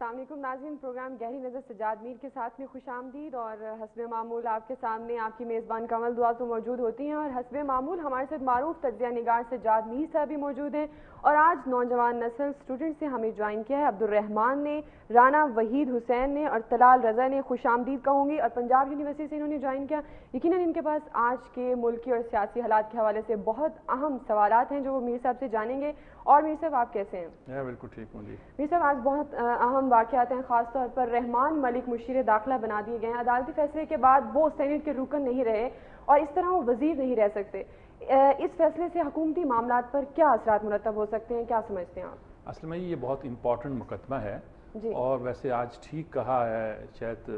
السلام علیکم ناظرین، پروگرام گہری نظر سجاد میر کے ساتھ میں خوش آمدید. اور حسب معمول آپ کے سامنے آپ کی میزبان کمل دعا تو موجود ہوتی ہیں، اور حسب معمول ہمارے ساتھ معروف تجزیہ نگار سجاد میر صاحب بھی موجود ہیں. اور آج نوجوان نسل اسٹوڈنٹ سے ہمیں جوائن کیا ہے عبدالرحمان نے، رانا وحید حسین نے اور طلال رضا نے. خوش آمدید کہوں گی. اور پنجاب یونیورسٹی سے انہوں نے جوائن کیا. یقیناً ان کے پاس آج کے ملکی اور سیاسی حالات کے حوالے سے بہت اہم سوالات ہیں جو وہ میر صاحب سے جانیں گے. اور میر صاحب آپ کیسے ہیں؟ میں بالکل ٹھیک ہوں جی. میر صاحب آج بہت اہم واقعات ہیں، خاص طور پر رحمان ملک مشیر داخلہ بنا دیے گئے ہیں. عدالتی فیصلے کے بعد وہ سینٹ کے رکن نہیں رہے اور اس طرح وہ وزیر نہیں رہ سکتے. اس فیصلے سے حکومتی معاملات پر کیا اثرات مرتب ہو سکتے ہیں، کیا سمجھتے ہیں آپ؟ اصل میں یہ بہت امپورٹنٹ مقدمہ ہے جی. اور ویسے آج ٹھیک کہا ہے، شاید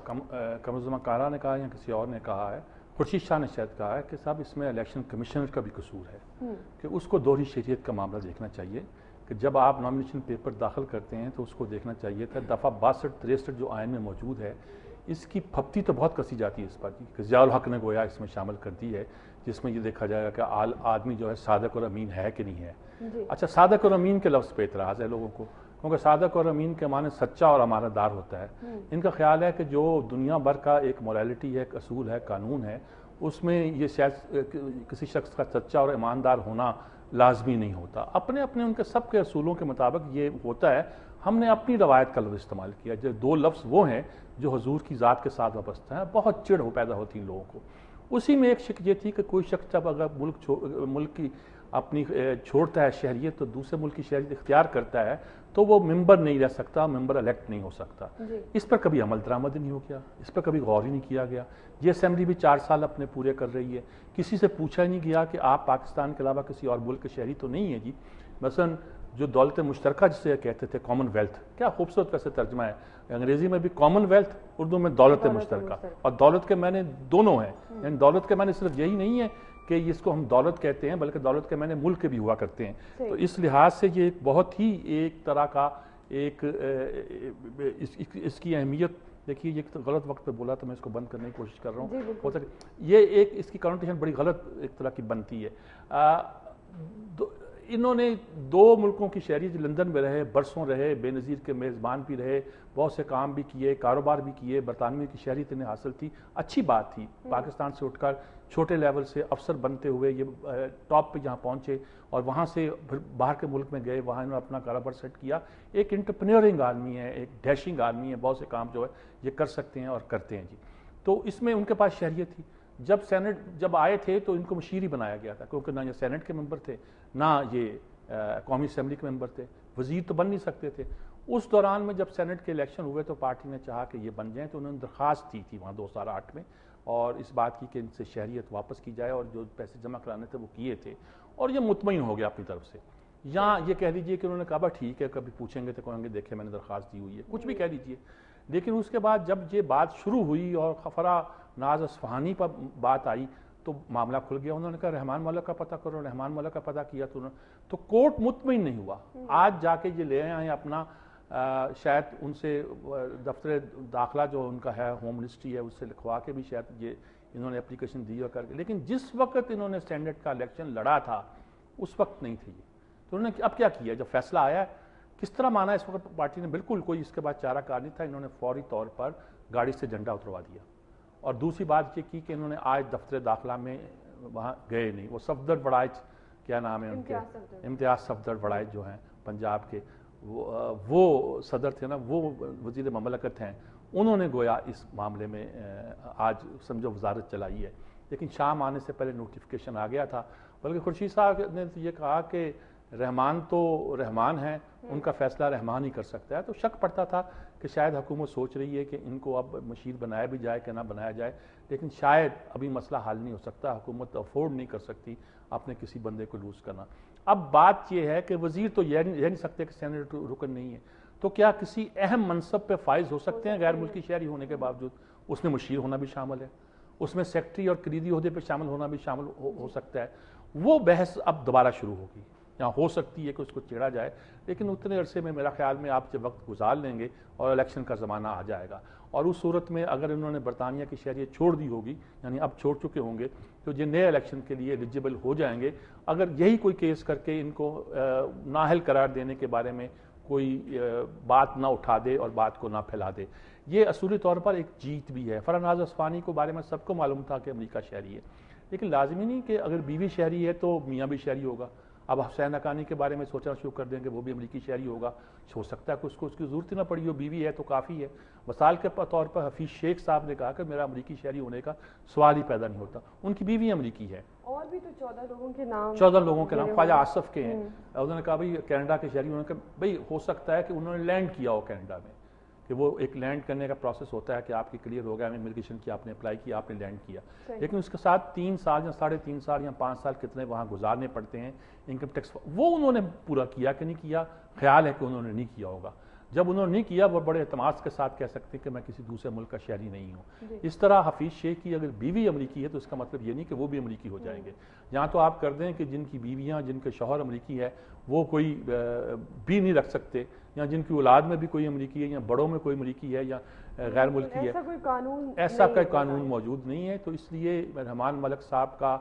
قمرالزماں کارا نے کہا یا کسی اور نے کہا ہے، خورشید شاہ نے شاید کہا ہے کہ صاحب اس میں الیکشن کمیشنر کا بھی قصور ہے کہ اس کو دوہری شریعت کا معاملہ دیکھنا چاہیے کہ جب آپ نامینیشن پیپر داخل کرتے ہیں تو اس کو دیکھنا چاہیے تھا. دفعہ 62-63 جو آئین میں موجود ہے اس کی پھپتی تو بہت کسی جاتی ہے اس پر کہ ضیاء الحق نے گویا اس میں شامل کر دی ہے، جس میں یہ دیکھا جائے گا کہ آدمی جو ہے صادق اور امین ہے کہ نہیں ہے. اچھا، صادق اور امین کے لفظ پہ اعتراض ہے لوگوں کو، کیونکہ صادق اور امین کے معنی سچا اور امانت دار ہوتا ہے. ان کا خیال ہے کہ جو دنیا بھر کا ایک مورالٹی ہے، ایک اصول ہے، قانون ہے، اس میں یہ شاید کسی شخص کا سچا اور ایماندار ہونا لازمی نہیں ہوتا. اپنے ان کے سب کے اصولوں کے مطابق یہ ہوتا ہے. ہم نے اپنی روایت کا لفظ استعمال کیا، جو دو لفظ وہ ہیں جو حضور کی ذات کے ساتھ وابستہ ہیں. بہت چڑ پیدا ہوتی لوگوں کو. اسی میں ایک شک یہ تھی کہ کوئی شخص جب اگر ملک کی اپنی چھوڑتا ہے شہریت تو دوسرے ملک کی شہریت اختیار کرتا ہے تو وہ ممبر نہیں رہ سکتا، ممبر الیکٹ نہیں ہو سکتا. اس پر کبھی عمل درآمد نہیں ہو گیا، اس پر کبھی غور ہی نہیں کیا گیا. یہ اسمبلی بھی 4 سال اپنے پورے کر رہی ہے، کسی سے پوچھا ہی نہیں گیا کہ آپ پاکستان کے علاوہ کسی اور ملک کے شہری تو نہیں ہیں جی. مثلا جو دولت مشترکہ جسے کہتے تھے کامن ویلتھ، کیا خوبصورت ویسے ترجمہ ہے. انگریزی میں بھی کامن ویلتھ، اردو میں دولت مشترکہ. اور دولت کے معنی دونوں ہیں، یعنی دولت کے معنی صرف یہی نہیں ہے کہ اس کو ہم دولت کہتے ہیں بلکہ دولت کے معنی ملک کے بھی ہوا کرتے ہیں. تو اس لحاظ سے یہ بہت ہی ایک طرح کا ایک اس کی اہمیت دیکھیے. یہ غلط وقت پہ بولا تو میں اس کو بند کرنے کی کوشش کر رہا ہوں. یہ ایک اس کی کنوٹیشن بڑی غلط ایک طرح کی بنتی ہے. انہوں نے 2 ملکوں کی شہریت لندن میں رہے، برسوں رہے، بے نظیر کے میزبان بھی رہے، بہت سے کام بھی کیے، کاروبار بھی کیے. برطانوی کی شہریت انہیں حاصل تھی، اچھی بات تھی. پاکستان سے اٹھ کر چھوٹے لیول سے افسر بنتے ہوئے یہ ٹاپ پہ جہاں پہنچے اور وہاں سے باہر کے ملک میں گئے، وہاں انہوں نے اپنا کاروبار سیٹ کیا. ایک انٹرپرینیورنگ آدمی ہے، ایک ڈیشنگ آدمی ہے، بہت سے کام جو ہے یہ کر سکتے ہیں اور کرتے ہیں جی. تو اس میں ان کے پاس شہریت تھی. جب سینٹ جب آئے تھے تو ان کو مشیر ہی بنایا گیا تھا، کیونکہ نہ یہ سینٹ کے ممبر تھے نہ یہ قومی اسمبلی کے ممبر تھے، وزیر تو بن نہیں سکتے تھے. اس دوران میں جب سینٹ کے الیکشن ہوئے تو پارٹی نے چاہا کہ یہ بن جائیں، تو انہوں نے درخواست دی تھی وہاں 2008 میں، اور اس بات کی کہ ان سے شہریت واپس کی جائے، اور جو پیسے جمع کرانے تھے وہ کیے تھے، اور یہ مطمئن ہو گیا اپنی طرف سے. یا یہ کہہ لیجئے کہ انہوں نے کہا ٹھیک ہے، کبھی پوچھیں گے تو کہیں گے دیکھیں میں نے درخواست دی ہوئی ہے، کچھ بھی کہہ لیجئے. لیکن اس کے بعد جب یہ بات شروع ہوئی اور خفرہ ناز اصفہانی پر بات آئی تو معاملہ کھل گیا. انہوں نے کہا رحمان مولا کا پتہ کرو. رحمان مولا کا پتہ کیا تو کورٹ مطمئن نہیں ہوا. آج جا کے یہ لے آئے ہیں اپنا، شاید ان سے دفتر داخلہ جو ان کا ہے، ہوم منسٹری ہے، اس سے لکھوا کے بھی شاید یہ انہوں نے اپلیکیشن دی اور کر کے. لیکن جس وقت انہوں نے سینٹ کا الیکشن لڑا تھا اس وقت نہیں تھے یہ. تو انہوں نے اب کیا کیا جب فیصلہ آیا ہے کس طرح مانا اس وقت پارٹی نے؟ بالکل کوئی اس کے بعد چارہ کار نہیں تھا. انہوں نے فوری طور پر گاڑی سے جھنڈا اتروا دیا. اور دوسری بات یہ کی کہ انہوں نے آج دفتر داخلہ میں وہاں گئے نہیں. وہ صفدر وڑائچ، کیا نام ہے ان کے، امتیاز صفدر وڑائچ جو ہیں پنجاب کے، وہ صدر تھے نا، وہ وزیر مملکت ہیں. انہوں نے گویا اس معاملے میں آج سمجھو وزارت چلائی ہے. لیکن شام آنے سے پہلے نوٹیفیکیشن آ گیا تھا. بلکہ خورشید صاحب نے یہ کہا کہ رحمان تو رحمان ہیں، ان کا فیصلہ رحمان ہی کر سکتا ہے. تو شک پڑتا تھا کہ شاید حکومت سوچ رہی ہے کہ ان کو اب مشیر بنایا بھی جائے کہ نہ بنایا جائے. لیکن شاید ابھی مسئلہ حل نہیں ہو سکتا. حکومت افورڈ نہیں کر سکتی اپنے کسی بندے کو لوز کرنا. اب بات یہ ہے کہ وزیر تو یہ نہیں سکتے کہ سینٹ رکن نہیں ہے، تو کیا کسی اہم منصب پہ فائز ہو سکتے ہیں غیر ملکی شہری ہونے کے باوجود؟ اس میں مشیر ہونا بھی شامل ہے، اس میں سیکٹری اور کلیدی عہدے پہ شامل ہونا بھی شامل ہو سکتا ہے. وہ بحث اب دوبارہ شروع ہوگی. یہاں ہو سکتی ہے کہ اس کو چھیڑا جائے، لیکن اتنے عرصے میں میرا خیال میں آپ جب وقت گزار لیں گے اور الیکشن کا زمانہ آ جائے گا، اور اس صورت میں اگر انہوں نے برطانیہ کی شہریت چھوڑ دی ہوگی، یعنی اب چھوڑ چکے ہوں گے، تو یہ نئے الیکشن کے لیے ایلیجیبل ہو جائیں گے. اگر یہی کوئی کیس کر کے ان کو نااہل قرار دینے کے بارے میں کوئی بات نہ اٹھا دے اور بات کو نہ پھیلا دے. یہ اصولی طور پر ایک جیت بھی ہے. فرناز اصفہانی کو بارے میں سب کو معلوم تھا کہ امریکہ شہری ہے, لیکن لازمی نہیں کہ اگر بیوی شہری ہے تو میاں بھی شہری ہوگا. اب حسین حقانی کے بارے میں سوچنا شروع کر دیں کہ وہ بھی امریکی شہری ہوگا, ہو سکتا ہے کہ اس کو اس کی ضرورت ہی نہ پڑی ہو, بیوی ہے تو کافی ہے. مثال کے طور پر حفیظ شیخ صاحب نے کہا کہ میرا امریکی شہری ہونے کا سوال ہی پیدا نہیں ہوتا, ان کی بیوی امریکی ہے. اور بھی تو 14 لوگوں کے نام, 14 لوگوں کے نام خواجہ آصف کے ہیں. انہوں نے کہا بھائی کینیڈا کے شہری ہونے کا, بھائی ہو سکتا ہے کہ انہوں نے لینڈ کیا ہو کینیڈا میں, کہ وہ ایک لینڈ کرنے کا پروسیس ہوتا ہے کہ آپ کی کلیئر ہو گیا, امیگریشن کی آپ نے اپلائی کیا, آپ نے لینڈ کیا, لیکن اس کے ساتھ 3 سال یا 3.5 سال یا 5 سال کتنے وہاں گزارنے پڑتے ہیں انکم ٹیکس, وہ انہوں نے پورا کیا کہ نہیں کیا, خیال ہے کہ انہوں نے نہیں کیا ہوگا. جب انہوں نے نہیں کیا وہ بڑے اعتماد کے ساتھ کہہ سکتے ہیں کہ میں کسی دوسرے ملک کا شہری نہیں ہوں. اس طرح حفیظ شیخ کی اگر بیوی امریکی ہے تو اس کا مطلب یہ نہیں کہ وہ بھی امریکی ہو جائیں گے. یہاں تو آپ کر دیں کہ جن کی بیویاں, جن کے شوہر امریکی ہے, وہ کوئی بھی نہیں رکھ سکتے, یا جن کی اولاد میں بھی کوئی امریکی ہے, یا بڑوں میں کوئی امریکی ہے یا غیر ملکی ہے, ایسا کوئی قانون موجود نہیں ہے. تو اس لیے رحمان ملک صاحب کا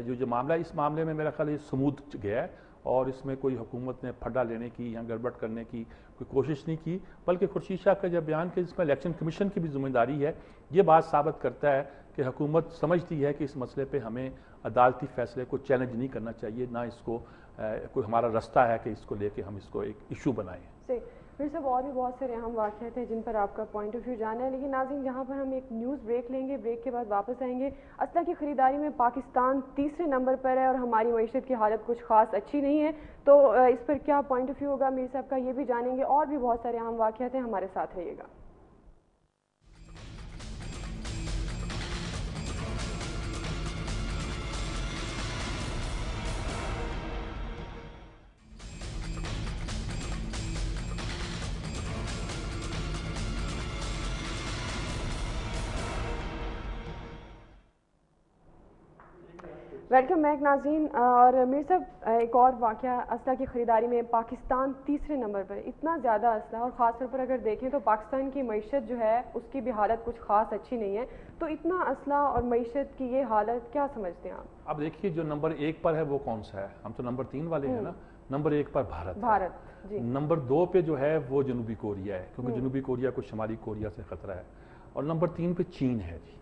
جو معاملہ, اس معاملے میں میرا خیال یہ سمودھ گیا ہے, اور اس میں کوئی حکومت نے پھڈا لینے کی یا گڑبڑ کرنے کی کوئی کوشش نہیں کی, بلکہ خورشید شاہ کا جب بیان کہ اس میں الیکشن کمیشن کی بھی ذمہ داری ہے, یہ بات ثابت کرتا ہے کہ حکومت سمجھتی ہے کہ اس مسئلے پہ ہمیں عدالتی فیصلے کو چیلنج نہیں کرنا چاہیے, نہ اس کو کوئی ہمارا رستہ ہے کہ اس کو لے کے ہم اس کو ایک ایشو بنائیں. پھر سب اور بھی بہت سارے اہم واقعات ہیں جن پر آپ کا پوائنٹ آف ویو جانا ہے, لیکن ناظرین یہاں پر ہم ایک نیوز بریک لیں گے, بریک کے بعد واپس آئیں گے. اسلحہ کی خریداری میں پاکستان تیسرے نمبر پر ہے اور ہماری معیشت کی حالت کچھ خاص اچھی نہیں ہے, تو اس پر کیا پوائنٹ آف ویو ہوگا میر صاحب کا, یہ بھی جانیں گے. اور بھی بہت سارے اہم واقعات ہیں, ہمارے ساتھ رہیے گا. ویلکم بیک ناظرین. اور میر صاحب ایک اور واقعہ, اسلحہ کی خریداری میں پاکستان تیسرے نمبر پر, اتنا زیادہ اسلحہ, اور خاص طور پر اگر دیکھیں تو پاکستان کی معیشت جو ہے اس کی بھی حالت کچھ خاص اچھی نہیں ہے, تو اتنا اسلحہ اور معیشت کی یہ حالت کیا سمجھتے ہیں آپ؟ اب دیکھیے جو نمبر 1 پر ہے وہ کون سا ہے, ہم تو نمبر 3 والے ہیں نا. نمبر 1 پر بھارت جی. نمبر 2 پہ جو ہے وہ جنوبی کوریا ہے, کیونکہ جنوبی کوریا کو شمالی کوریا سے خطرہ ہے. اور نمبر 3 پہ چین ہے. جی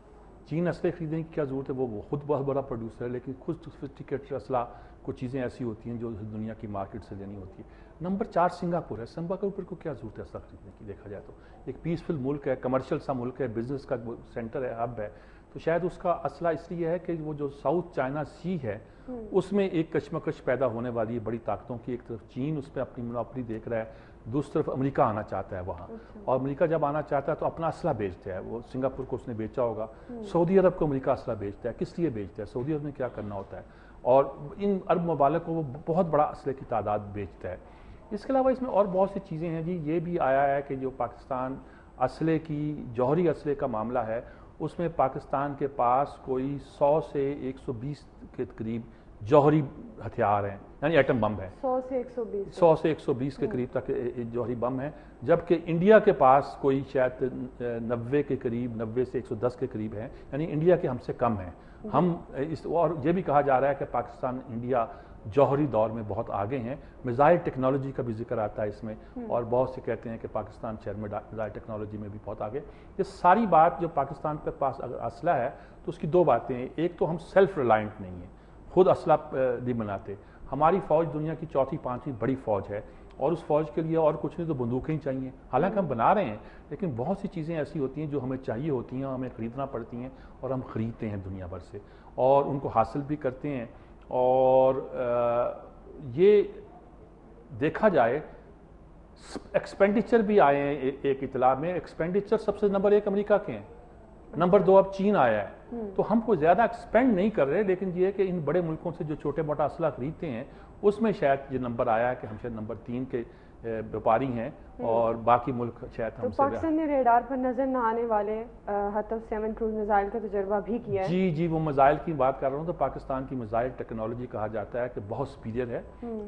چین اسلحے خریدنے کی کیا ضرورت ہے, وہ خود بہت بڑا پروڈیوسر ہے, لیکن خود سوفسٹیکیٹڈ اسلحہ کچھ چیزیں ایسی ہوتی ہیں جو دنیا کی مارکیٹ سے لینی ہوتی ہے. نمبر 4 سنگاپور ہے. سنگاپور کو کیا ضرورت ہے اسلحہ خریدنے کی, دیکھا جائے تو ایک پیسفل ملک ہے, کمرشل سا ملک ہے, بزنس کا سینٹر ہے, ہب ہے. تو شاید اس کا اسلحہ اس لیے ہے کہ وہ جو ساؤتھ چائنا سی ہے اس میں ایک کشمکش پیدا ہونے والی ہے بڑی طاقتوں کی. ایک طرف چین اس پہ اپنی منوپلی دیکھ رہا ہے, دوسری طرف امریکہ آنا چاہتا ہے وہاں, اور امریکہ جب آنا چاہتا ہے تو اپنا اسلحہ بیچتا ہے. وہ سنگاپور کو اس نے بیچا ہوگا, سعودی عرب کو امریکہ اسلحہ بیچتا ہے. کس لیے بیچتا ہے, سعودی عرب نے کیا کرنا ہوتا ہے, اور ان عرب ممالک کو وہ بہت بڑا اسلحے کی تعداد بیچتا ہے. اس کے علاوہ اس میں اور بہت سی چیزیں ہیں. جی یہ بھی آیا ہے کہ جو پاکستان اسلحے کی جوہری اسلحے کا معاملہ ہے, اس میں پاکستان کے پاس کوئی 100 سے 120 کے قریب جوہری ہتھیار ہیں, یعنی ایٹم بم ہے. 100 سے 120 کے قریب تک جوہری بم ہے, جبکہ انڈیا کے پاس کوئی شاید 90 کے قریب, 90 سے 110 کے قریب ہے, یعنی انڈیا کے ہم سے کم ہیں. ہم اور یہ بھی کہا جا رہا ہے کہ پاکستان انڈیا جوہری دور میں بہت آگے ہیں. میزائل ٹیکنالوجی کا بھی ذکر آتا ہے اس میں, اور بہت سے کہتے ہیں کہ پاکستان شہر میں میزائل ٹیکنالوجی میں بھی بہت آگے. یہ ساری بات جو پاکستان کے پاس اگر اسلحہ ہے تو اس کی 2 باتیں ہیں. ایک تو ہم سیلف ریلائنٹ نہیں ہیں, خود اسلحہ نہیں بناتے. ہماری فوج دنیا کی 4تھی 5ویں بڑی فوج ہے, اور اس فوج کے لیے اور کچھ نہیں تو بندوقیں ہی چاہیے. حالانکہ ہم بنا رہے ہیں, لیکن بہت سی چیزیں ایسی ہوتی ہیں جو ہمیں چاہیے ہوتی ہیں, ہمیں خریدنا پڑتی ہیں, اور ہم خریدتے ہیں دنیا بھر سے, اور ان کو حاصل بھی کرتے ہیں. اور یہ دیکھا جائے ایکسپینڈیچر بھی آئے ہیں ایک اطلاع میں. ایکسپینڈیچر سب سے نمبر 1 امریکہ کے ہیں, نمبر 2 اب چین آیا ہے. تو ہم کو زیادہ ایکسپینڈ نہیں کر رہے, لیکن یہ ہے کہ ان بڑے ملکوں سے جو چھوٹے موٹا اسلحہ خریدتے ہیں اس میں شاید یہ نمبر آیا ہے کہ ہم شاید نمبر 3 کے ویپاری ہیں, اور باقی ملک شاید ہم سے. پاکستان نے ریڈار پر نظر نہ آنے والے ہدف 7 کروز میزائل کا تجربہ بھی کیا ہے. جی وہ میزائل کی بات کر رہا ہوں. تو پاکستان کی میزائل ٹیکنالوجی کہا جاتا ہے کہ بہت سپیریئر ہے,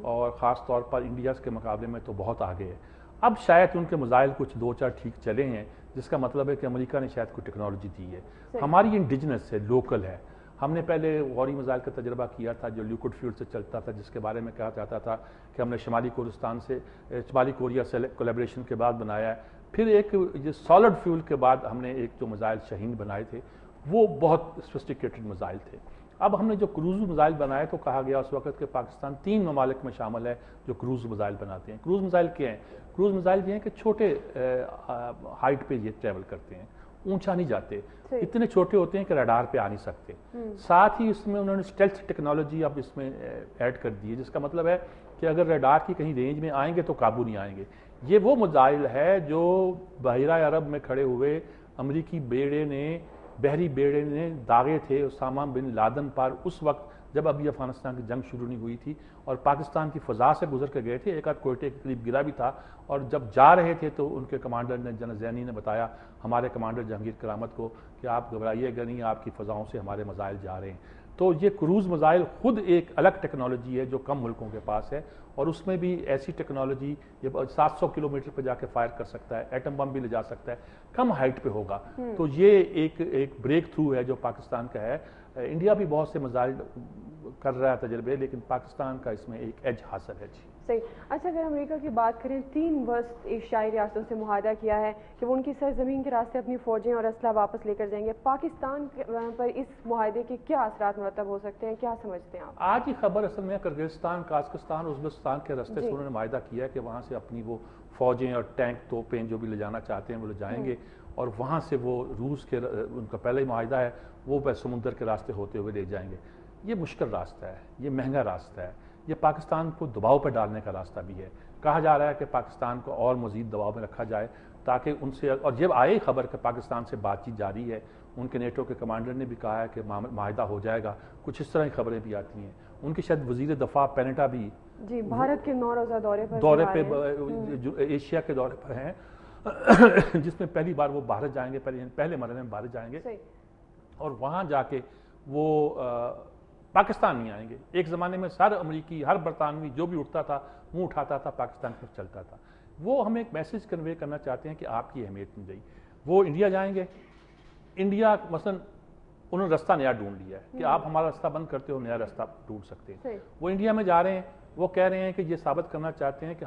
اور خاص طور پر انڈیا کے مقابلے میں تو بہت آگے ہے. اب شاید ان کے میزائل کچھ 2-4 ٹھیک چلے ہیں, جس کا مطلب ہے کہ امریکہ نے شاید کوئی ٹیکنالوجی دی ہے. ہماری انڈیجنس ہے, لوکل ہے. ہم نے پہلے غوری میزائل کا تجربہ کیا تھا جو لیکوڈ فیول سے چلتا تھا، جس کے بارے میں کہا جاتا تھا کہ ہم نے شمالی کوریا سے کولیبریشن کے بعد بنایا ہے. پھر ایک یہ سالڈ فیول کے بعد ہم نے ایک جو میزائل شاہین بنائے تھے وہ بہت سوفسٹیکیٹڈ میزائل تھے. اب ہم نے جو کروز میزائل بنائے تو کہا گیا اس وقت کہ پاکستان 3 ممالک میں شامل ہے جو کروز میزائل بناتے ہیں. کروز میزائل کیا ہیں؟ کروز میزائل یہ ہیں کہ چھوٹے ہائٹ پہ یہ ٹریول کرتے ہیں، اونچا نہیں جاتے، اتنے چھوٹے ہوتے ہیں کہ ریڈار پہ آ نہیں سکتے. ساتھ ہی اس میں انہوں نے اسٹیلتھ ٹیکنالوجی اب اس میں ایڈ کر دی ہے، جس کا مطلب ہے کہ اگر ریڈار کی کہیں رینج میں آئیں گے تو قابو نہیں آئیں گے. یہ وہ میزائل ہے جو بحیرہ عرب میں کھڑے ہوئے امریکی بحری بیڑے نے داغے تھے اسامہ بن لادن پر اس وقت جب ابھی افغانستان کی جنگ شروع نہیں ہوئی تھی، اور پاکستان کی فضا سے گزر کے گئے تھے. ایک آدھ کوئٹے کے قریب گرا بھی تھا، اور جب جا رہے تھے تو ان کے کمانڈر نے جنرل زینی نے بتایا ہمارے کمانڈر جہانگیر کرامت کو کہ آپ گھبرائیے گا نہیں، آپ کی فضاؤں سے ہمارے میزائل جا رہے ہیں. تو یہ کروز میزائل خود ایک الگ ٹیکنالوجی ہے جو کم ملکوں کے پاس ہے، اور اس میں بھی ایسی ٹیکنالوجی یہ 700 کلومیٹر پہ جا کے فائر کر سکتا ہے، ایٹم بم بھی لے جا سکتا ہے، کم ہائٹ پہ ہوگا. تو یہ ایک بریک تھرو ہے جو پاکستان کا ہے. انڈیا بھی بہت سے میزائل کر رہا ہے تجربے، لیکن پاکستان کا اس میں ایک ایج حاصل ہے. جی صحیح. اچھا، اگر امریکہ کی بات کریں، 3 وسط ایشیائی ریاستوں سے معاہدہ کیا ہے کہ وہ ان کی سرزمین کے راستے اپنی فوجیں اور اسلحہ واپس لے کر جائیں گے. پاکستان پر اس معاہدے کے کیا اثرات مرتب ہو سکتے ہیں، کیا سمجھتے ہیں آپ؟ آج کی خبر اصل میں کرغزستان، قازقستان، ازبکستان کے راستے سے انہوں نے معاہدہ کیا ہے کہ وہاں سے اپنی وہ فوجیں اور ٹینک توپیں جو بھی لے جانا چاہتے ہیں وہ لے جائیں گے، اور وہاں سے وہ روس کے ان کا پہلا ہی معاہدہ ہے وہ سمندر کے راستے ہوتے ہوئے لے جائیں گے. یہ مشکل راستہ ہے، یہ مہنگا راستہ ہے، یہ پاکستان کو دباؤ پہ ڈالنے کا راستہ بھی ہے. کہا جا رہا ہے کہ پاکستان کو اور مزید دباؤ میں رکھا جائے تاکہ ان سے، اور جب آئے خبر کہ پاکستان سے بات چیت جاری ہے، ان کے نیٹو کے کمانڈر نے بھی کہا ہے کہ معاہدہ ہو جائے گا. کچھ اس طرح کی خبریں بھی آتی ہیں. ان کے شاید وزیر دفاع پینیٹا بھی جی بھارت کے 9 روزہ دورے پہ ایشیا کے دورے پر ہیں، جس میں پہلی بار وہ بھارت جائیں گے، پہلے مرحلے میں بھارت جائیں گے، اور وہاں جا کے وہ پاکستان نہیں آئیں گے. ایک زمانے میں ہر امریکی، ہر برطانوی جو بھی اٹھتا تھا منہ اٹھاتا تھا پاکستان کی طرف چلتا تھا. وہ ہم ایک میسج کنوے کرنا چاہتے ہیں کہ آپ کی اہمیت نہیں رہی. وہ انڈیا جائیں گے، انڈیا مثلا انہوں نے راستہ نیا ڈھونڈ لیا ہے کہ آپ ہمارا راستہ بند کرتے ہو، نیا راستہ ڈھونڈ سکتے ہیں. وہ انڈیا میں جا رہے ہیں، وہ کہہ رہے ہیں کہ یہ ثابت کرنا چاہتے ہیں کہ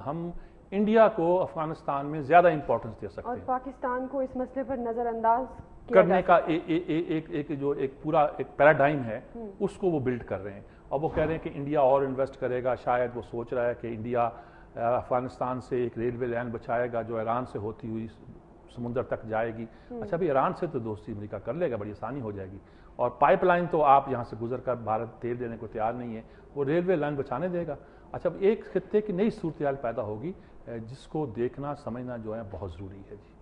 ہم انڈیا کو افغانستان میں زیادہ امپورٹنس دے سکتے ہیں، اور پاکستان کو اس مسئلے پر نظر انداز کرنے کا ایک پورا پیراڈائم ہے اس کو وہ بلڈ کر رہے ہیں. اور وہ کہہ رہے ہیں کہ انڈیا اور انویسٹ کرے گا. شاید وہ سوچ رہا ہے کہ انڈیا افغانستان سے ایک ریلوے لائن بچائے گا جو ایران سے ہوتی ہوئی سمندر تک جائے گی. اچھا بھی ایران سے تو دوستی امریکہ کر لے گا، بڑی آسانی ہو جائے گی. اور پائپ لائن تو آپ یہاں سے گزر کر بھارت تیل دینے کو تیار نہیں ہے، وہ ریلوے لائن بچانے دے گا. اچھا ایک خطے کی نئی صورتحال پیدا ہوگی جس کو دیکھنا سمجھنا جو ہے بہت ضروری ہے. جی